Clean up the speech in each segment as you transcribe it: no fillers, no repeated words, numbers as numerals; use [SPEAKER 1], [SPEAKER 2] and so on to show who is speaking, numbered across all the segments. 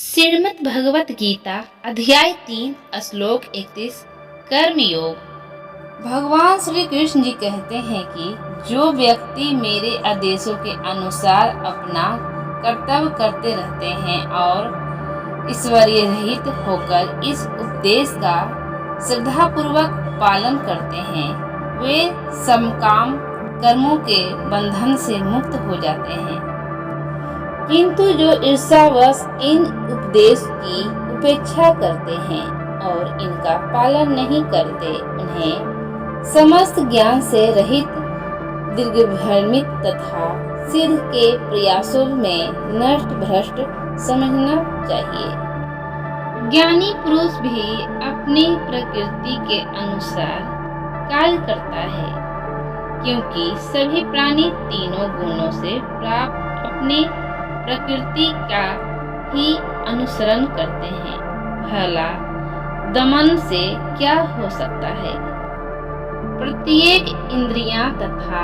[SPEAKER 1] श्रीमद् भगवत गीता अध्याय 3 श्लोक 31 कर्मयोग। भगवान श्री कृष्ण जी कहते हैं कि जो व्यक्ति मेरे आदेशों के अनुसार अपना कर्तव्य करते रहते हैं और ईश्वरीय रहित होकर इस उपदेश का श्रद्धापूर्वक पालन करते हैं, वे समकाम कर्मों के बंधन से मुक्त हो जाते हैं। किंतु जो ईर्ष्यावश इन उपदेश की उपेक्षा करते हैं और इनका पालन नहीं करते, उन्हें समस्त ज्ञान से रहित, दीर्घभ्रमित तथा सिद्ध के प्रयासों में नष्ट भ्रष्ट समझना चाहिए। ज्ञानी पुरुष भी अपनी प्रकृति के अनुसार कार्य करता है, क्योंकि सभी प्राणी तीनों गुणों से प्राप्त अपने प्रकृति का ही अनुसरण करते हैं। भला दमन से क्या हो सकता है? प्रत्येक इंद्रियां तथा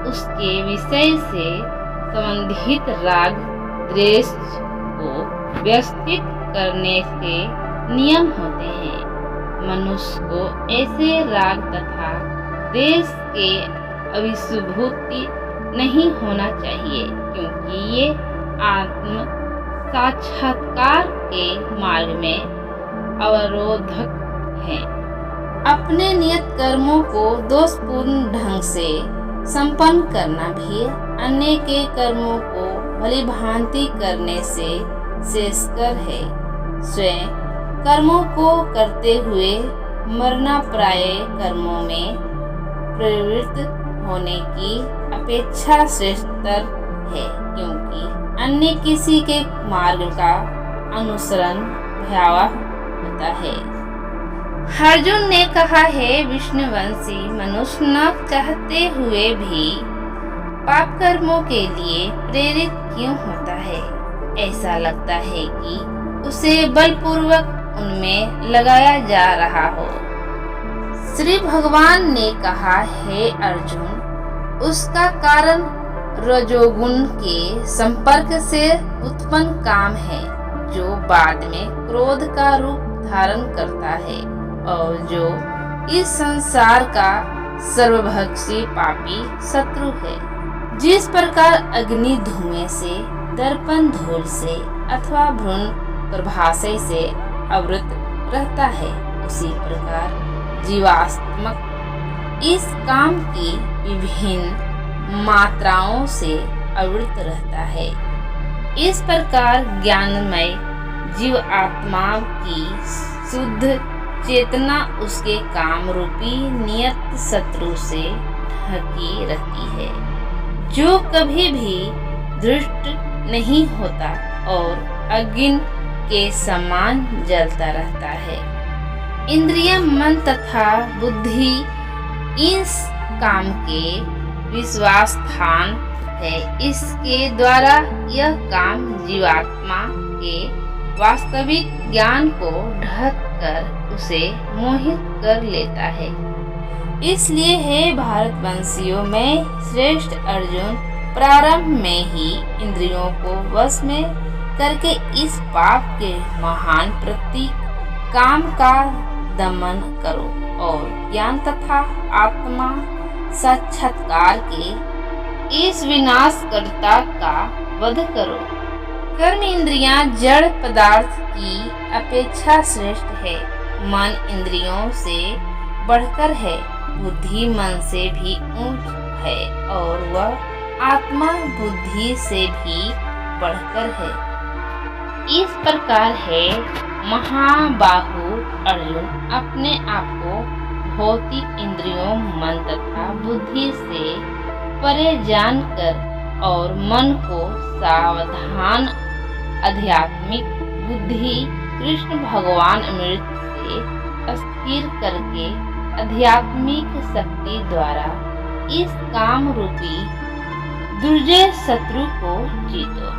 [SPEAKER 1] उसके विषय से संबंधित राग द्वेष को व्यवस्थित करने के नियम होते हैं। मनुष्य को ऐसे राग तथा द्वेष के अभिभूति नहीं होना चाहिए, क्योंकि ये आत्म साक्षात्कार के मार्ग में अवरोधक है। अपने नियत कर्मों को दोषपूर्ण ढंग से संपन्न करना भी अन्य के कर्मों को भलीभांति करने से श्रेयस्कर है। स्वयं कर्मों को करते हुए मरणाप्राय कर्मों में प्रवृत्त होने की अपेक्षा श्रेष्ठतर है, क्योंकि अन्य किसी के मार्ग का अनुसरण भयावह होता है। अर्जुन ने कहा है, विष्णुवंशी मनुष्य न चाहते हुए भी पाप कर्मों के लिए प्रेरित क्यों होता है? ऐसा लगता है कि उसे बलपूर्वक उनमें लगाया जा रहा हो। श्री भगवान ने कहा है, अर्जुन, उसका कारण रजोगुण के संपर्क से उत्पन्न काम है, जो बाद में क्रोध का रूप धारण करता है और जो इस संसार का सर्वभक्षी पापी शत्रु है। जिस प्रकार अग्नि धुएं से, दर्पण धूल से अथवा भ्रूण गर्भाशय से आवृत रहता है, उसी प्रकार जीवात्मक इस काम की विभिन्न मात्राओं से आवृत रहता है। इस प्रकार ज्ञानमय जीव आत्मा की शुद्ध चेतना उसके काम रूपी नियत शत्रु से ढकी रहती है, जो कभी भी धृष्ट नहीं होता और अग्नि के समान जलता रहता है। इंद्रिय, मन तथा बुद्धि इस काम के विश्वास स्थान है। इसके द्वारा यह काम जीवात्मा के वास्तविक ज्ञान को ढक कर उसे मोहित कर लेता है। इसलिए हे भारतवंशियों में श्रेष्ठ अर्जुन, प्रारंभ में ही इंद्रियों को वश में करके इस पाप के महान प्रतीक काम का दमन करो और ज्ञान तथा आत्मा साक्षात्कार के इस विनाशकर्ता का वध करो। कर्म इंद्रियां जड़ पदार्थ की अपेक्षा श्रेष्ठ है। मन इंद्रियों से बढ़कर है, बुद्धि मन से भी ऊंच है और वह आत्मा बुद्धि से भी बढ़कर है। इस प्रकार है, महाबाहु अर्जुन, अपने आप को भौतिक इंद्रियों, मन तथा बुद्धि से परे जानकर और मन को सावधान आध्यात्मिक बुद्धि कृष्ण भगवान अमृत से स्थिर करके आध्यात्मिक शक्ति द्वारा इस काम रूपी दुर्जय शत्रु को जीतो।